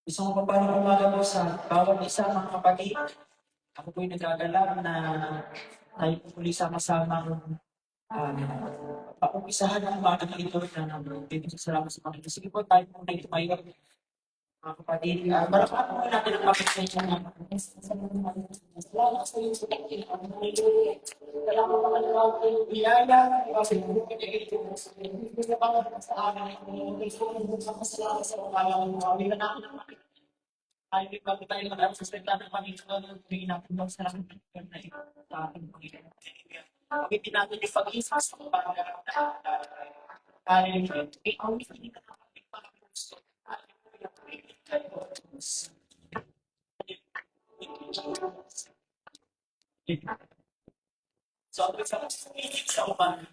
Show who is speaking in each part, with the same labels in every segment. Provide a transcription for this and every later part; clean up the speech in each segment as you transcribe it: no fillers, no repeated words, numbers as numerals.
Speaker 1: Isang mapagpalang umaga po sa bawat isa mga kapatid. Ako po'y nagagalak na tayo po muli sama-samang paumpisahan ng umaga na ito na salamat sa Panginoon. Sige po tayo po na tumayo mga kapatid. Marapaan po natin ang kapit sa inyo mga salamat sa iyo sa Panginoon. Kaya po mga nalawag ko yung biyaya, kasi po ko niya ito. Hindi ko na sa akin. Gusto ko sa kasalamat sa umaga ng mga wala namin ang makikita. Ay, bago tayo mag-sustenta ng Panginoon, hindi natin magsarapan na ito sa ating Panginoon. Gamitin natin yung pag-isa sa pagkakaroon na ikaw ni Panginoon ang ating pag-gusto. So, sa umaga.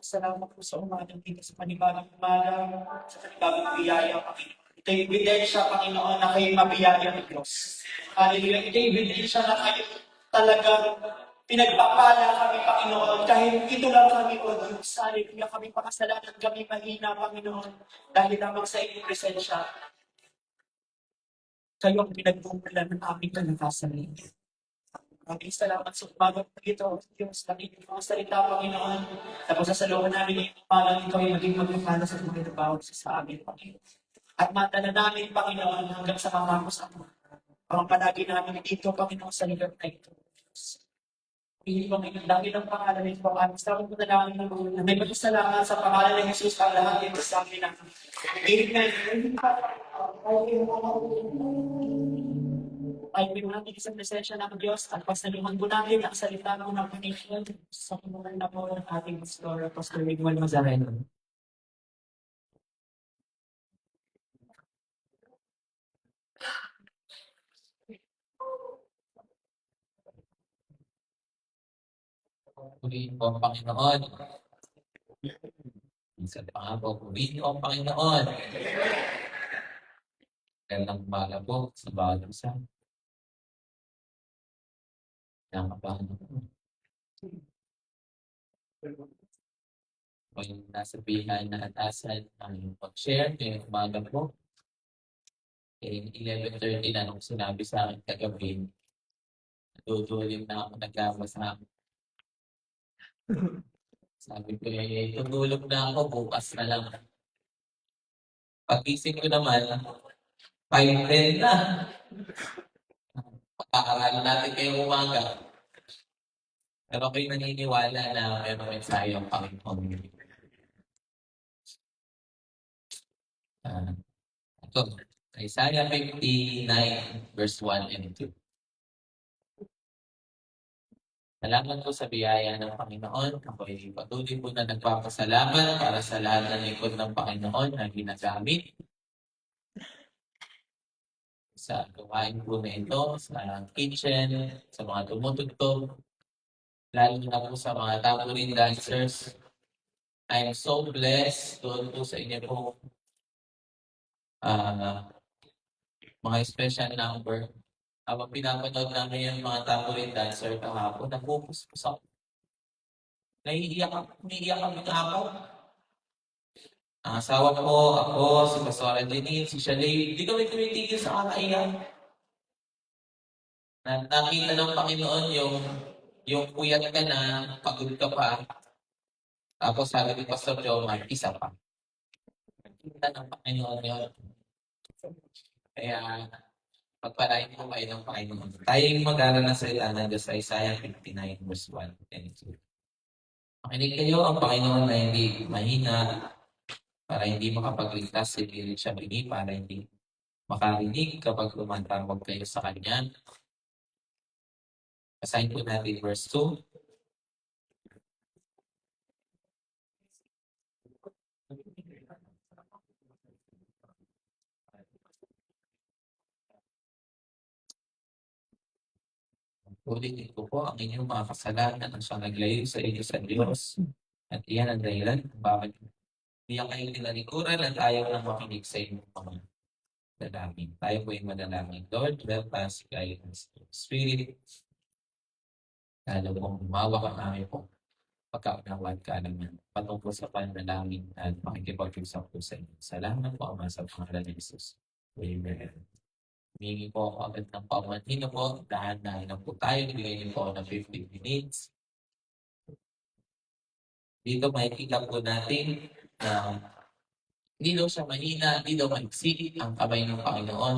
Speaker 1: Salamat po sa umagang dito sa panibagong umaga, sa panibagong biyaya, Panginoon. Ito'y ebidensya, Panginoon, na kayo mabiyaya ng Diyos. Hallelujah. Ito'y ebidensya na kayo talagang pinagpapala kami, Panginoon. Kahit ito lang kami, O Diyos. Hallelujah. Kami pakasalanan, kami mahina, Panginoon. Dahil lamang sa inyong presensya, kayo ang pinagbubulan ng aming kalakasan. Maraming salamat sa umagang ito. Diyos, nakikinig mga salita, Panginoon. Tapos sa salungan namin yung umagang ito ay maging magpapala sa mga bawat sa amin, Panginoon. At matala namin, Panginoon, hanggang sa matapos ang mga palagi namin dito, Panginoon, sa lugar na ito. Hindi ko ngayon, dahil ang pangalan nito, at sa akin ko na lang na may pagkasalamat sa pangalan ng Jesus ang lahat dito sa amin ang Amen. Ay, natin isang presensya ng Diyos at pasaluhan po natin ang salita ng Panginoon sa pumunan na po ng ating pastor, Pastor Miguel Mazareno.
Speaker 2: Purihin po ang Panginoon. Minsan pa nga po, purihin po ang Panginoon. Gandang umaga po sa bawat isa. Nakabahan ako. Kung yung nasa bihan na atasan ang mag-share, yung umaga po. 11:30 na nung sinabi sa akin kagabi, natutulog na ako nagkabasa. Sabi ko, tutulog na ako, bukas na lang. Pag-isip ko naman, 5:10 na. Pag-aaralan natin kayong umaga. Pero ako'y naniniwala na meron mensahe ang Panginoon. Ito, Isaiah 59 verse 1 and 2. Salamat po sa biyaya ng Panginoon. Ako'y patuloy po na nagpapasalamat para sa lahat ng likod ng Panginoon na ginagamit sa gawain po na ito, sa kitchen, sa mga tumutugtog, lalo na po sa mga tambourine dancers. I'm so blessed doon po sa inyo po mga special number. Habang pinapanood namin yung mga tambourine dancer kahapon, nagpupuspos ako. Umiiyak kami kahapon. Ang asawa ko, ako, si Pastor Angelina, si Shalay, hindi kami tumitigil sa kakaiyak. Nakita ng Panginoon yung puyat ka na, pagod ka pa. Tapos sabi ni Pastor Jomar, isa pa. Nakita ng Panginoon yun. Kaya, pagpalain po kayo ng Panginoon. Tayo yung mag-aaral ng salita ng Diyos sa Isaiah 59 verse 1 and 2. Makinig kayo ang Panginoon na hindi mahina para hindi makapagligtas, hindi rin siya bingi para hindi makarinig kapag tumatawag kayo sa Kanya. Basahin po natin verse 2. Ulitin ko po, ang inyong mga kasalanan ang siyang naglayo sa inyo sa Diyos. At iyan ang dahilan kung bakit hindi kayo nilalikuran at ayaw lang makinig sa inyong mga dalangin. Tayo po yung madalangin. Lord, help us, guidance, Spirit. Lalo pong umawa ka namin po pagkaunawaan ka naman patungkol sa panalangin at makikipag-usap po sa inyo. Salamat po, Ama, sa pangalan ni Jesus. Amen. Humingi po ako agad ng paumanhin po. Dahan-dahan na po tayo. Bigay niyo po ng 15 minutes. Dito makikita po natin na hindi daw siya mahina, hindi daw maiksi ang kamay ng Panginoon.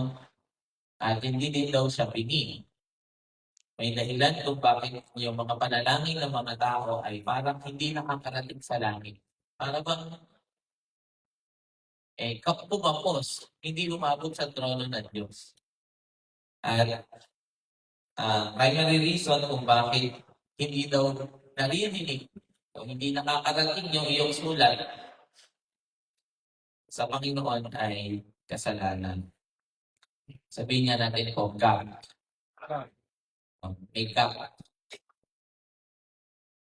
Speaker 2: At hindi din daw siya pingi. May dahilan kung bakit yung mga panalangin ng mga tao ay parang hindi nakakarating sa langit. Para bang pumapos, hindi umabot sa trono ng Diyos. At primary reason kung bakit hindi daw naririnig o hindi nakakarating yung iyong sulat sa Panginoon ay kasalanan. Sabihin niya natin po, gap. May gap.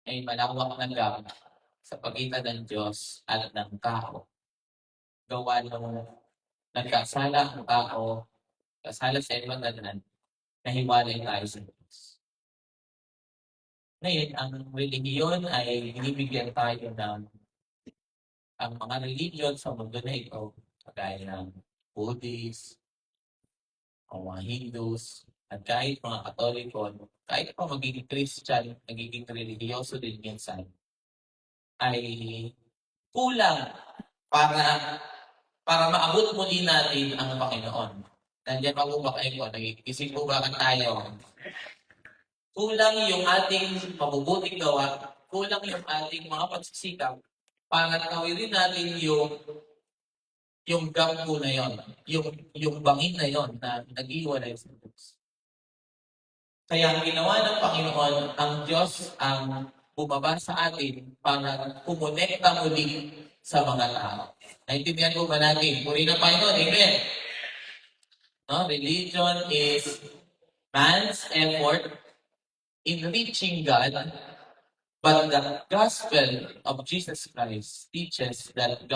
Speaker 2: May malawak na gap sa pagitan ng Diyos at ng tao. Gawa nung nagkasala ang tao, kasala sa ibang danan, nahiwalay tayo sa Diyos. Ngayon, ang relihiyon ay binibigyan tayo ng ang mga religion sa mundo na ito, kagaya ng Buddhist, o mga Hindus, at kahit mga Katoliko, kahit pa magiging Christian, nagiging religyoso din minsan, ay kulang para maabot muli natin ang Panginoon. Nandiyan pa po ba kayo? Nag-isip po ba tayo? Kulang yung ating mabubuting gawa, kulang yung ating mga pagsisikap para tawirin natin yung gap po na yon, yung bangin na yon na nag-iwalay sa Diyos. Kaya ang ginawa ng Panginoon, ang Diyos ang bumaba sa atin para kumonekta muli sa mga tao. Naintindihan ko ba natin? Puri ng Panginoon, amen. No? Religion is man's effort in reaching God, but the gospel of Jesus Christ teaches that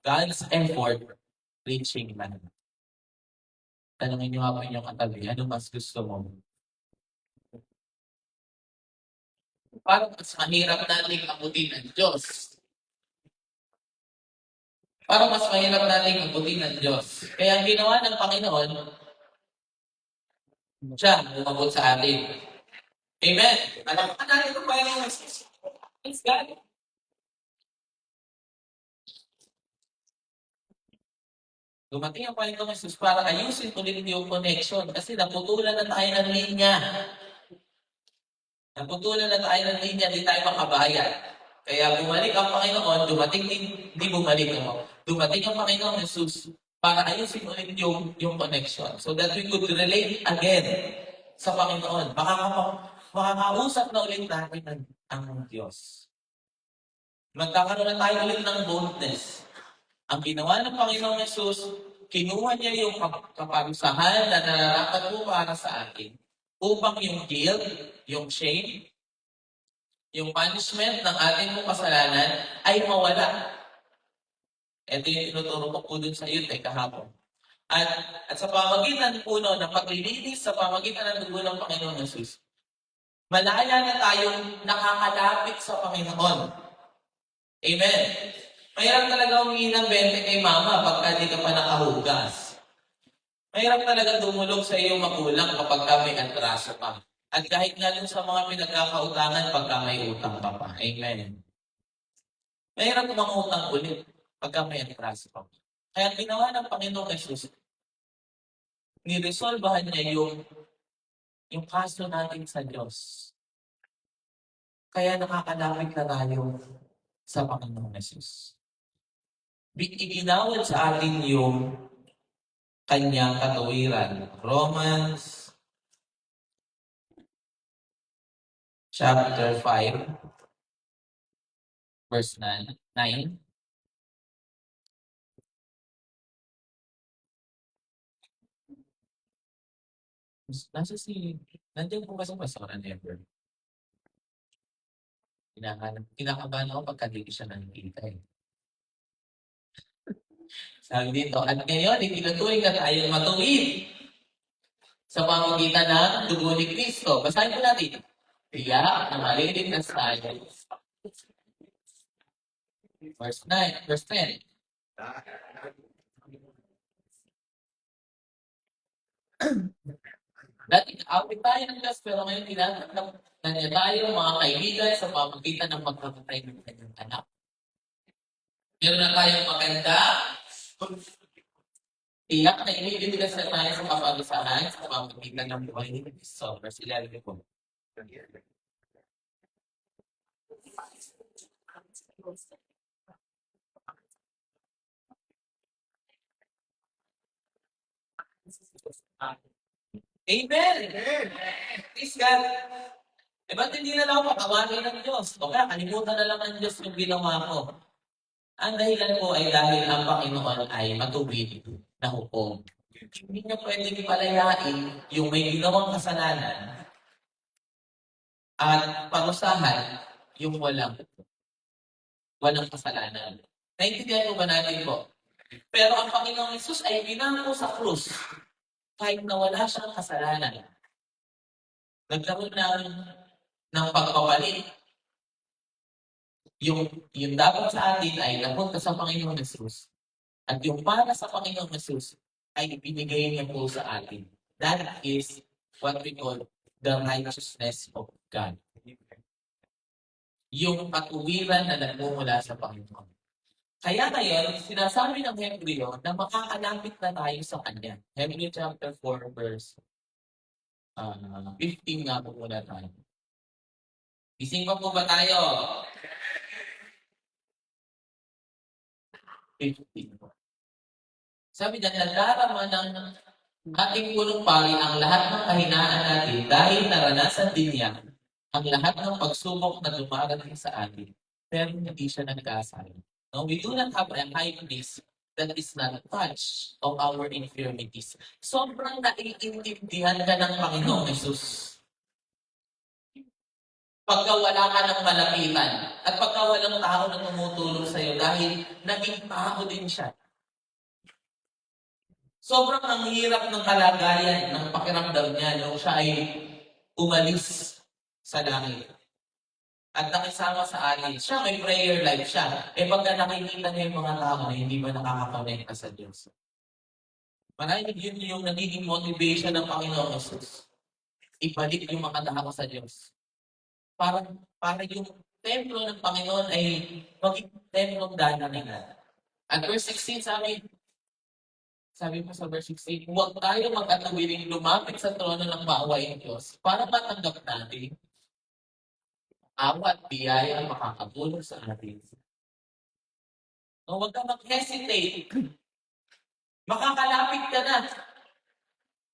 Speaker 2: God's effort reaching man. Tanungin niyo ako inyong katabi, ano mas gusto mo? Parang mas mahirap nating abutin ng Diyos. Parang mas mahirap nating abutin ng Diyos. Kaya ang ginawa ng Panginoon, siya umabot sa atin. Amen. Alam ka natin kung ba yung message? It's God. Dumating ang Panginoon Jesus para ayusin ulit yung connection kasi naputulan na tayo ng linya. Naputulan na tayo ng linya, di tayo makabayad. Kaya bumalik ang Panginoon, dumating di bumalik mo. Dumating ang Panginoon Jesus para ayusin ulit yung connection so that we could relate again sa Panginoon. Makakausap na ulit natin ang Diyos. Magkakaroon na tayo ulit ng boldness. Ang ginawa ng Panginoong Jesus, kinuha niya yung kaparusahan na nararapat po para sa atin upang yung guilt, yung shame, yung punishment ng ating mga kasalanan ay mawala. Ito yung tinuturo ko po dun sa iyo kahapon. At sa pamagitan po ng paglilinis sa pamagitan ng dugo ng Panginoon Jesus, malaya na tayong nakakalapit sa Panginoon. Amen. Mahirap talaga humingi ng 20 kay mama pagka di ka pa nakahugas. Mahirap talaga dumulog sa iyong magulang kapag ka may atraso pa. At kahit nga dun sa mga pinagkakautangan pagka may utang pa pa. Amen. Mahirap mangutang ulit pagka may atraso pa. Kaya ginawa ng Panginoong Jesus, niresolbahan niya yung kaso natin sa Diyos. Kaya nakakalapit na tayo sa Panginoong Jesus. Iginawad sa atin yung kanyang katuwiran. Romans chapter 5 verse 9. Nandiyan po kasi Pastora Never. Kinakabahan ako pagka di siya nakikita eh. Sabi dito, at ngayon, itinuturing na tayong matuwid sa pamamagitan ng dugo ni Kristo. Basahin po natin. Tiyak na maliligtas tayo. Verse 9, verse 10. Dati, awit tayo ng Diyos, pero ngayon tinatanggap na niya tayo, mga kaibigan, sa pamamagitan ng pagkamatay ng kanyang anak. Meron na tayong maganda, tiyak na iniligtas na tayo sa kapagusahan sa pamamagitan ng buhay ni Kristo. Verse 11 po. Amen! Praise God! Eh, ba't hindi na lang ako patawarin ng Diyos? O kaya, kalimutan na lang ng Diyos yung ginawa ko. Ang dahilan po ay dahil ang Panginoon ay matuwid na hukom. Hindi niya pwedeng palayain yung may ginawang kasalanan at parusahan yung walang kasalanan. Naintindihan mo ba natin po? Pero ang Panginoong Yesus ay binangko sa krus kahit na wala siyang kasalanan. Nagkaroon ng pagpapalit. Yung dapat sa atin ay napunta sa Panginoong Yesus. At yung para sa Panginoong Yesus ay ibinigay niya po sa atin. That is what we call the righteousness of God. Yung patuwiran na nagmumula sa Panginoon. Kaya ngayon, sinasabi ng Hebreo na makakalapit na tayo sa Kanya. Hebreo chapter 4 verse 15 nga po muna tayo. Gising pa po ba tayo? 15. Sabi dyan, nadarama ng ating punong pari ang lahat ng kahinaan natin dahil naranasan din niya ang lahat ng pagsubok na dumarating sa atin. Pero hindi siya nagkasala. No, we do not have a high priest that is not touched of our infirmities. Sobrang naiintindihan ka ng Panginoong Yesus. Pagka wala ka ng malapitan at pagka walang tao na tumutulong sa'yo dahil naging tao din siya. Sobrang ang hirap ng kalagayan ng pakiramdam niya nung siya ay umalis sa langit. At nakisama sa atin. Siya may prayer life siya. Eh pagka nakikita niya yung mga tao na hindi ba nakakakonekta sa Diyos. Marahil yun yung nagiging motivation ng Panginoong Jesus. Ibalik yung mga tao sa Diyos. Para yung templo ng Panginoon ay maging templong dananingan. At verse 16 sabi mo sa verse 16, huwag tayo magkatawiling lumapit sa trono ng maawaing Diyos para matanggap natin awa at biyaya ang makakatulong sa atin. No, huwag ka mag-hesitate. Makakalapit ka na.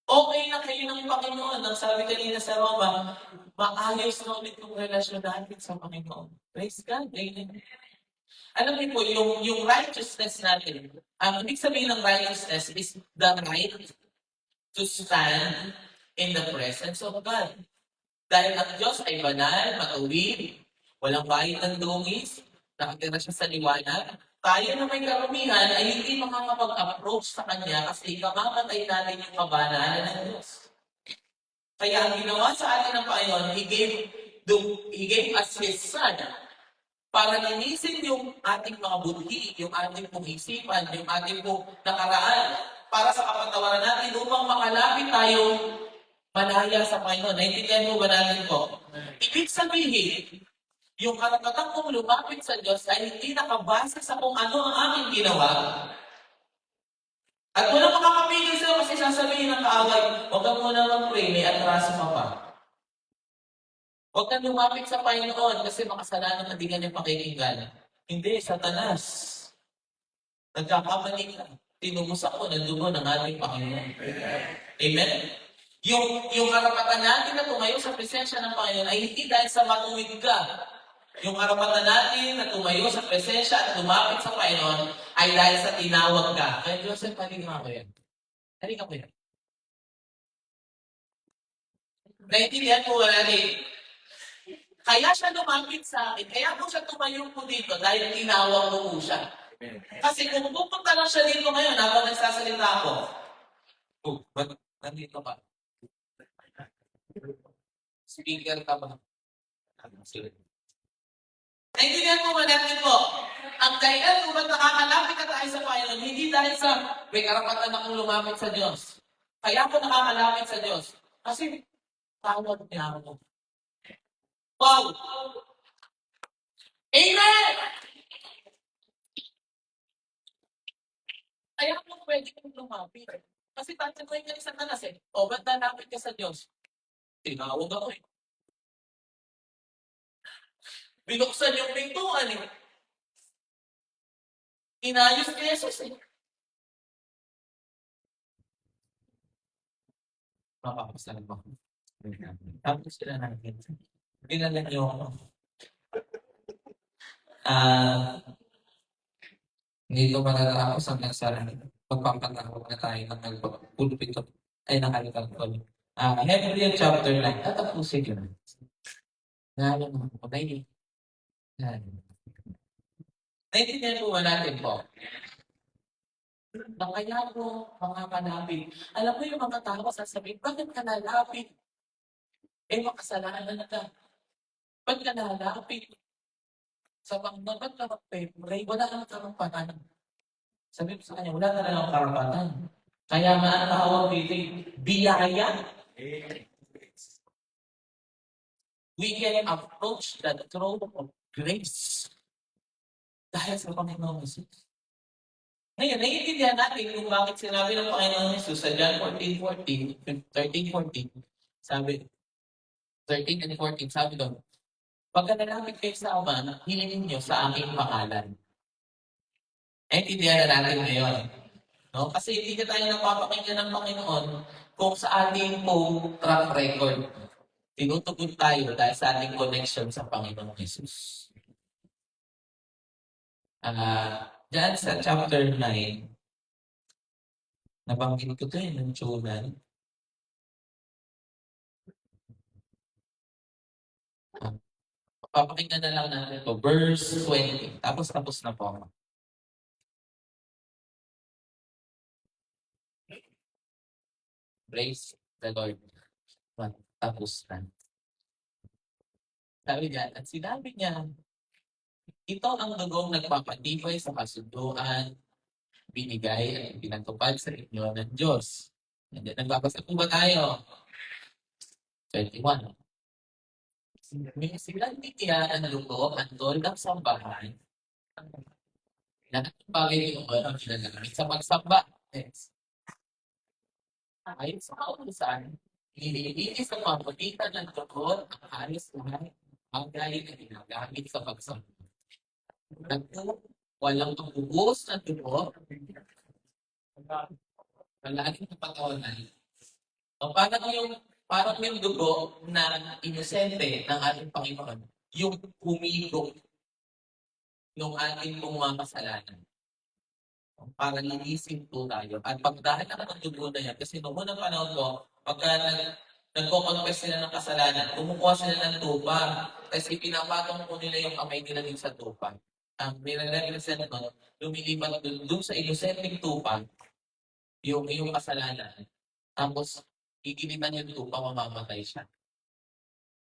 Speaker 2: Okay na kayo ng Panginoon. Ang sabi kanina sa Roma, maayos na ulit yung relasyon natin sa Panginoon. Praise God. Amen. Alam niyo po, yung righteousness natin, ang ibig sabihin ng righteousness is the right to stand in the presence of God. Dahil ang Diyos ay banal, matuwid, walang bahid ng dungis, nakatira siya sa liwanag, tayo na may karumihan ay hindi makakapag-approach sa Kanya kasi kamamatay natin yung kabanalan ng Diyos. Kaya ang ginawa sa atin ng Panginoon, He gave us His Son para linisin yung ating mga budhi, yung ating pong isipan, yung ating pong nakaraan, para sa kapatawaran natin upang makalapit tayo malaya sa Panginoon. Naintindihan mo ba natin po? Ibig sabihin, yung karapatan kong lumapit sa Diyos ay hindi nakabase sa kung ano ang aking ginawa. At wala makakapigil sa'yo kasi sasabihin ng kaaway, huwag ka muna mag-pray, may atraso ka pa. Huwag kang lumapit sa Panginoon kasi makasalanan na di ka niya pakikinggan. Hindi, Satanas. Nagkakamali ka. Tinubos ako ng dugo ng ating Panginoon. Amen? Yung karapatan natin na tumayo sa presensya ng Panginoon ay hindi dahil sa matuwid ka. Yung karapatan natin na tumayo sa presensya at lumapit sa Panginoon ay dahil sa tinawag ka. Kaya Joseph, halika ko yan. Halika ko yan. Naintindihan mo ba natin? Kaya siya lumapit sa akin. Kaya po siya tumayo po dito dahil tinawag mo po siya. Kasi kung pupunta lang siya dito ngayon habang nagsasalita ako, ba't nandito ka? Speaker ka ba? Naintindihan mo ba natin po? Ang dahilan kung ba't nakakalapit na tayo sa Panginoon, hindi dahil sa may karapatan akong lumapit sa Diyos. Kaya ako nakakalapit sa Diyos. Kasi tawag niya ako. Wow! Amen! Kaya ako pwede kong lumapit. Kasi tatanungin ka ni Satanas eh. O, ba't nalapit ka sa Diyos? Tinawag ako eh. Binuksan yung pintuan eh. Inayos ni Jesus eh. Mapapasal mo. Tapos sila natin. Pinala niyo ako. Hindi ko matatapos hanggang sa magpapatawag na tayo ng nagpapulpit ay nakalimutan ko. Hebrew chapter 9. Tatapusin ko na. Ngayon mo ko. Naintindihan po ba natin po? Na kaya po, mga kanapin. Alam mo yung mga tao sasabihin, bakit ka nalapit? Eh, makasalanan na ka. Ba't ka nalapit? Sa Panginoon, ba't ka mag-pray? Wala kang karapatan. Sabi ko sa kanya, wala ka lang karapatan. Kaya nga ang tawag dito, biyaya. We can approach the throne of grace. Dahil sa Panginoon Jesus. Ngayon, naiintindihan natin kung bakit sinabi ng Panginoon Jesus sa John 13:14, sabi, 13 and 14, sabi doon, pagka nalapit kayo sa Ama, hilingin niyo sa aking pangalan. Naiintindihan na natin ngayon. No? Kasi hindi na tayo napapakinggan ng Panginoon kung sa ating po track record. Tinutugon tayo dahil sa ating connection sa Panginoon Jesus. Diyan sa chapter 9, nabanggit ko ito ng Jonan. Papakinggan na lang natin ito. Verse 20. Tapos na po. Praise the Lord. Tapos na. Sabi niya, at sinabi niya, ito ang dugong nagpapatibay sa kasunduan, binigay at pinatupad sa inyo ng Diyos. And then, nagbabasa po ba tayo? 21. May silang titiyan ang luto at doon ng sambahan. Lahat ng bagay yung ang ginagamit sa pagsamba. Yes. Ayon sa kautusan, nililinis ang pamagitan ng tukod ang halos lahat bagay na ginagamit sa pagsamba. Walang pagbubuhos ng dugo, palaging napatawanan. O parang yung dugo na inosente ng ating Panginoon, yung humigop ng ating mga kasalanan. Para linisin po tayo. At pagdahil ang dugo na yan, kasi noong unang panahon ko, pagka nagko-confess sila ng kasalanan, kumukuha sila ng tupa, kasi pinapatong po nila yung kamay nila din sa tupa. Ang nilalagay sila nun, lumilipat dun sa inosenteng tupa, yung kasalanan. Tapos, igilitan yung tupa, mamamatay siya.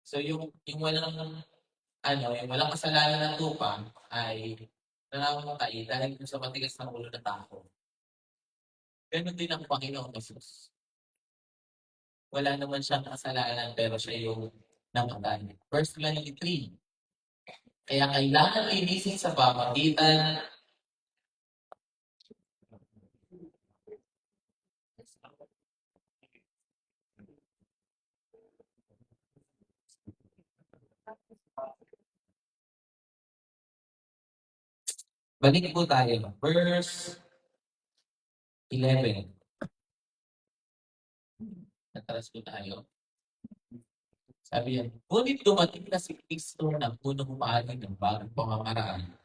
Speaker 2: So, yung walang kasalanan ng tupa ay namamatay dahil sa matigas ng ulo ng tao. Ganon din ang Panginoong Jesus. Wala naman siyang kasalanan pero siya yung namatay. Verse 23. Kaya kailangan linisin sa pamagitan balik po tayo. Verse 11. Nataras po tayo. Sabi yan, ngunit dumating na si Kristo na punong pahagi ng bagong pamamaraan.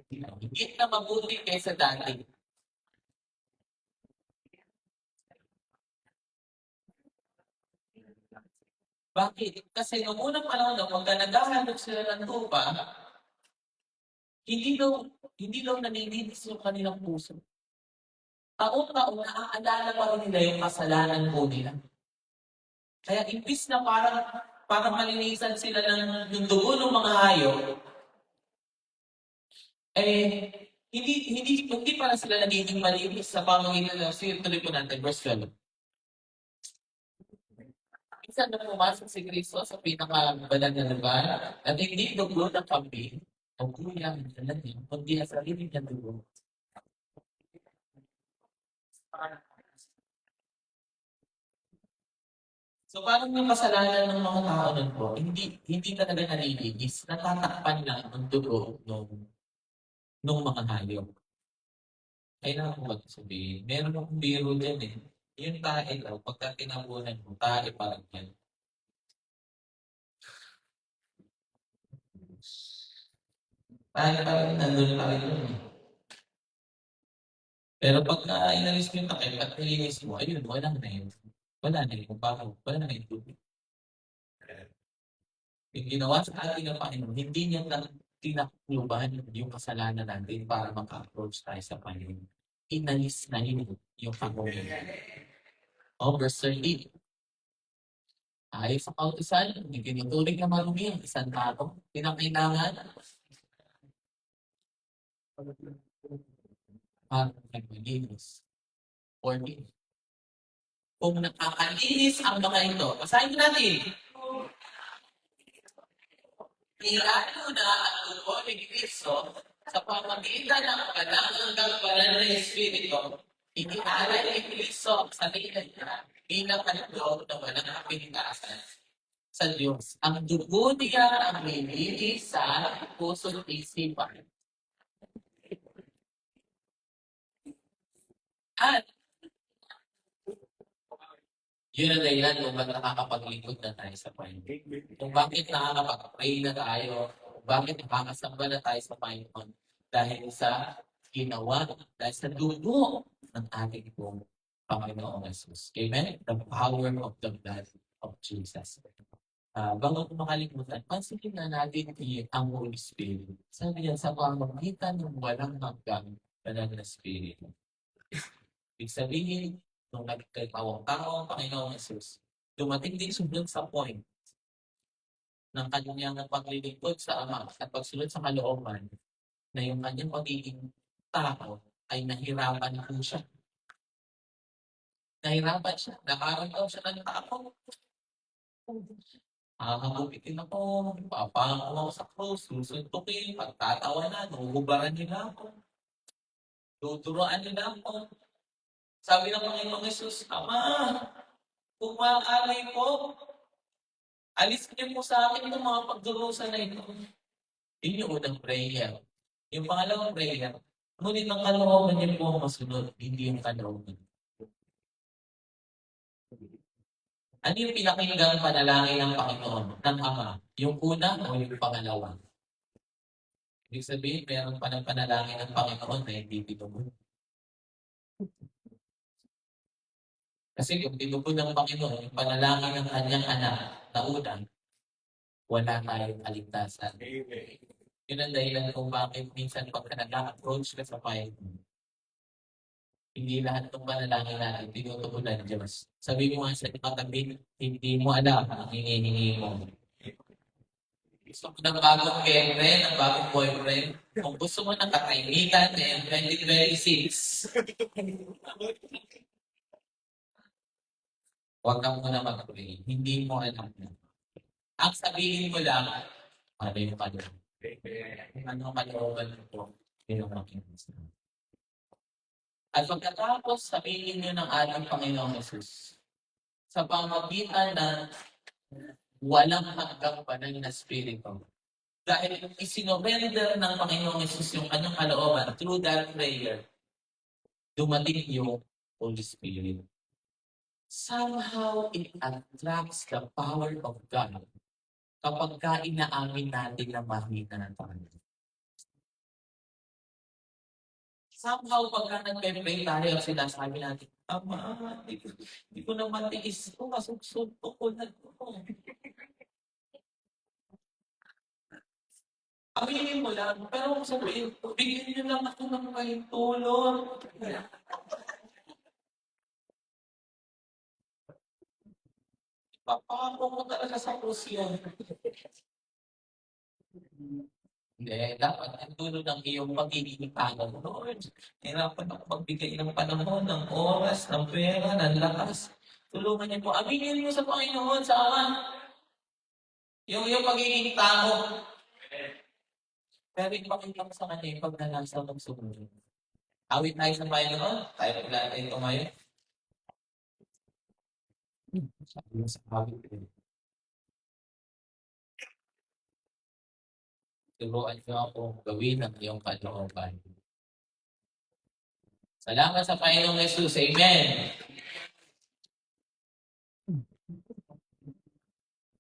Speaker 2: Higit na mabuti kaysa dati. Bakit? Kasi noong unang panahon na pagka naghahanap sila ng tupa, hindi daw nanilinis yung kanilang puso. Taon-taon naaalala pa rin nila yung kasalanan po nila. Kaya imbis na parang malinisan sila ng dugo ng mga hayop, hindi para sila nagiging malinis sa pamamagitan ng tuloy po natin, verse 12. Minsan na pumasok si Kristo sa pinakabalan na lugar at hindi dugo ng kambing o kuya ng dalan niya, kundi ang sarili niya dugo. So parang yung kasalanan ng mga tao nun po, hindi talaga nalilinis, natatakpan lang ang dugo nung mga hayop. Kailangan ko ba sabihin? Meron akong biro dyan eh. Yung tae daw, pagka tinabunan mo, tae parang yan. Tae parang nandun pa rin yun eh. Pero pagka inalis mo yung takip at nilinis mo, ayun, wala na yun. Wala na yun. Kung bakit, wala na yun. Yung ginawa sa ating ng Panginoon, hindi niya lang tinakluban yung kasalanan natin para maka-approach tayo sa Panginoon. Inalis na yun yung pag-uwi. O, verse 30. Ayos sa kautusan, hindi tinuturing na marumi ang isang tao. Pinakailangan para naglilinis. 40. Kung nakakalinis ang mga ito, basahin natin. Ilalo na ang dugo ni Kristo sa pamamagitan ng kailangang gagawin ng Espiritu. Itinalay ni Kristo ang sarili niya bilang handog na walang kapintasan sa Diyos. Ang dugo niya ang nilinis sa puso at isipan. At yun ang dahilan kung bakit nakakapaglingkod na tayo sa Panginoon. Kung bakit nakakapag-pray na tayo, kung bakit nakakasamba na tayo sa Panginoon. Dahil sa ginawa, dahil sa dugo ng ating pong Panginoong Jesus. Amen? The power of the blood of Jesus. Bago ko makalimutan, pansinin na natin ang Holy Spirit. Sabi niya, sa pamamagitan ng walang hanggang banal na Spirit. Ibig sabihin, nung nagkatawang-tao ang Panginoong Jesus, dumating din siya dun sa point ng kanyang paglilingkod sa Ama at pagsunod sa kalooban na yung kanyang pagiging tao ay nahirapan po siya. Nahirapan siya. Nakaramdaw siya ng tao. Hahagupitin ako, papango ako sa krus, susuntukin, pagtatawanan, huhubaran nila ako, tuturuan nila ako. Sabi ng Panginoong Jesus, Ama, kung maaari po, alis niyo po sa akin itong mga pagdurusa na ito. Yun yung unang prayer. Yung pangalawang prayer, ngunit ang kalooban niyo po ang masunod, hindi yung kalooban. Ano yung pinakinggang panalangin ng Panginoon, ng Ama? Yung una o yung pangalawa? Ibig sabihin, meron pa ng panalangin ng Panginoon na hindi tinubod. Kasi kung tinubod ng Panginoon, yung panalangin ng kanyang anak na una, wala tayong kaligtasan. Yun ang dahilan kung bakit minsan pagka nag-approach ka sa Panginoon, hindi lahat ng panalangin natin tinutugon ng Diyos. Sabi mo nga sa katabi, hindi mo alam ang hinihingi mo. Gusto mo ng bagong girlfriend, ng bagong boyfriend. Kung gusto mo ng katahimikan ngayon, 2026, huwag ka muna mag-pray. Hindi mo alam na. Ang sabihin mo lang, ano yung kalooban? Ano ang kalooban mo? Yung makinis. At pagkatapos sabihin niyo ng ating Panginoong Jesus, sa pamagitan ng walang hanggang banal na Espiritu, dahil isinorender ng Panginoong Jesus yung kanyang kalooban through that prayer, dumating yung Holy Spirit. Somehow it attracts the power of God kapag inaamin natin na mahina ng Panginoon. Somehow, pagka nagpe-pray tayo, sinasabi natin, Ama, di ko na matiis ito, masusuntok ko na ito. Aminin mo lang, pero kung sabihin, bigyan niyo lang ako ng kayong tulong. Papako ko talaga sa krus yun. Hindi, dapat ang dulo ng iyong pagiging tao, Lord. Hirapan ako magbigay ng panahon, ng oras, ng pera, ng lakas. Tulungan niyo po. Aminin mo sa Panginoon sa yung iyong pagiging tao. Pero ipakita mo sa kanya yung pagnanasa ng sumunod. Awit tayo sa Panginoon. Tayo paglaan tayo tumayo. Sabi mo sa awit ko. Turuan niyo ako gawin ang iyong kalooban. Salamat sa Panginoong Jesus. Amen.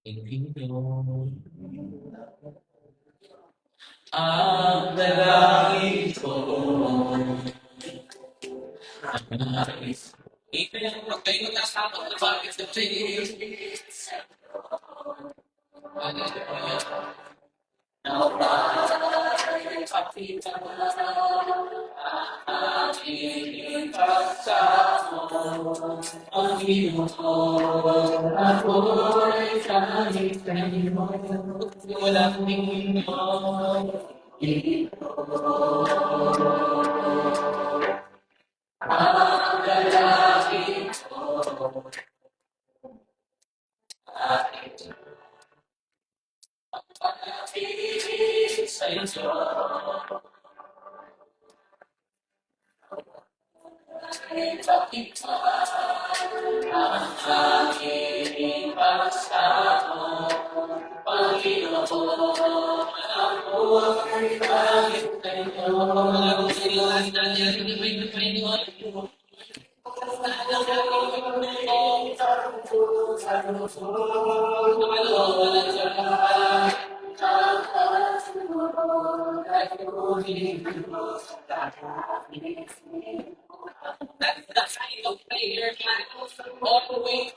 Speaker 2: Inyo ang dalangin ko. Ito yung pag kayo nasama sa bakit sa Diyos. Ano ito po yan? Wala tingin mo. That's how you don't play your all the way.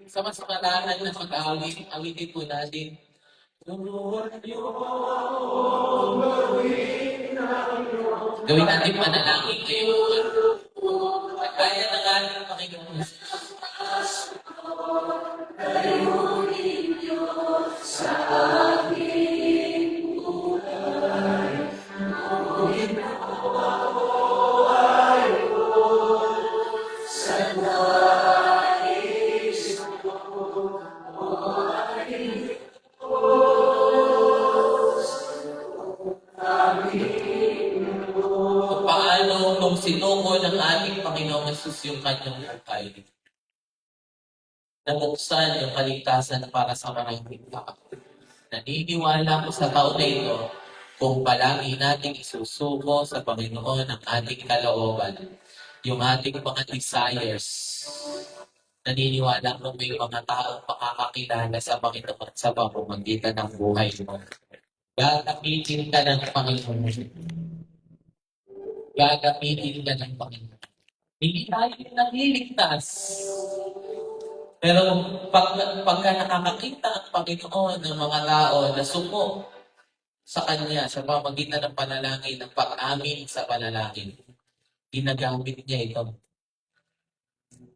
Speaker 2: Sa mas matahan na pag-awit, awitin po natin. Gawin natin panalangin ngayon. At kaya na nga ng Panginoon. Paano nung sinungo ng ating Panginoong Jesus yung kanyang buhay, nabuksan yung kaligtasan para sa maraming tao. Naniniwala ko sa taon na ito kung palagi nating isusuko sa Panginoon ang ating kalooban, yung ating mga desires. Naniniwala ko may mga taong makakakilala sa Panginoon sa pamamagitan ng buhay mo. Gagamitin ka ng Panginoon. Gagamitin ka ng Panginoon. Hindi tayo naliligtas. Pero pagka nakakakita ang Panginoon ng mga tao na suko sa Kanya sa pamamagitan ng panalangin, ng pag-amin sa panalangin, ginagamit niya ito.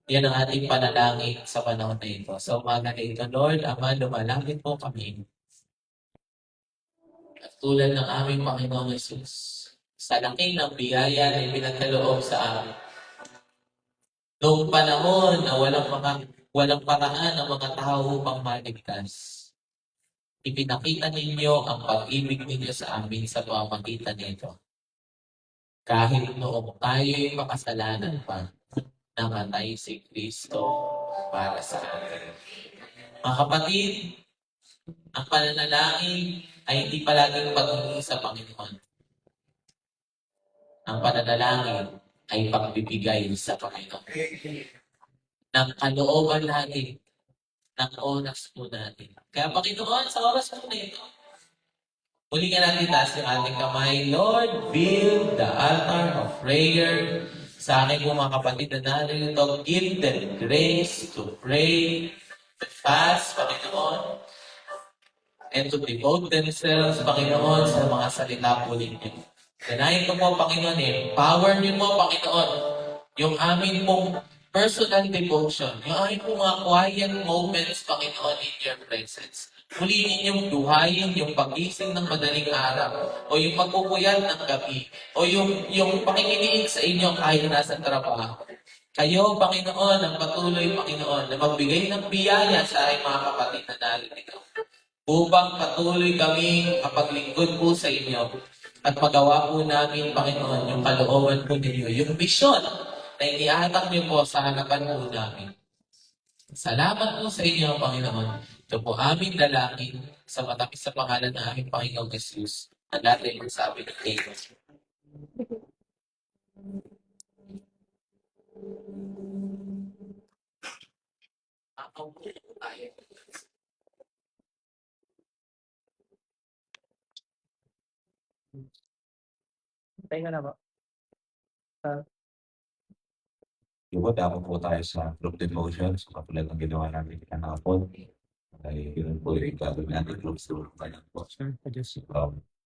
Speaker 2: Yan ang ating panalangin sa panahon na ito. Sa umaga na ito, Lord, Ama, lumalangit po kami. At tulad ng aming Panginoong Jesus, sa laki ng biyaya na ipinagkaloob sa amin. Noong panahon na walang paraan ng mga tao upang maligtas, ipinakita ninyo ang pag-ibig ninyo sa amin sa pamamagitan nito. Kahit noong tayo'y makasalanan pa, namatay si Kristo para sa atin. Mga kapatid, ang pananalangin ay hindi palaging paghingi sa Panginoon. Ang pananalangin ay pagbibigay sa Panginoon. Ng kalooban natin, ng oras po natin. Kaya Panginoon, sa oras po na ito, muli ka natin taas yung ating kamay. Lord, build the altar of prayer sa aking po mga kapatid na narito. Give them grace to pray, to fast, Panginoon, and to devote themselves, Panginoon, sa mga salita po ninyo. Danayin ko po, Panginoon, empower niyo po, Panginoon, yung amin pong personal devotion, yung aking po mga quiet moments, Panginoon, in your presence. Muli ninyong duhayin yung pagising ng madaling araw, o yung pagpupuyat ng gabi, o yung pakikinig sa inyo kahit nasa trabaho. Kayo, Panginoon, ang patuloy, Panginoon, na magbigay ng biyaya sa aking mga kapatid na narito. Upang patuloy kaming kapaglingkod po sa inyo at magawa po namin, Panginoon, yung kalooban po ninyo, yung misyon na iniatak niyo po sa harapan po namin. Salamat po sa inyo, Panginoon. Ito po aming lalaki sa matamis sa pangalan ng aming Panginoong Jesus. Ang natin magsabi ng Amen. Ako po tayo.
Speaker 1: Tayo na ba?
Speaker 3: Yung dapat po tayo sa group devotion. So, katulad ng ginawa namin kanapon. Ay, yun po yung gagawin natin group devotion.
Speaker 1: Sure, I just
Speaker 3: Um,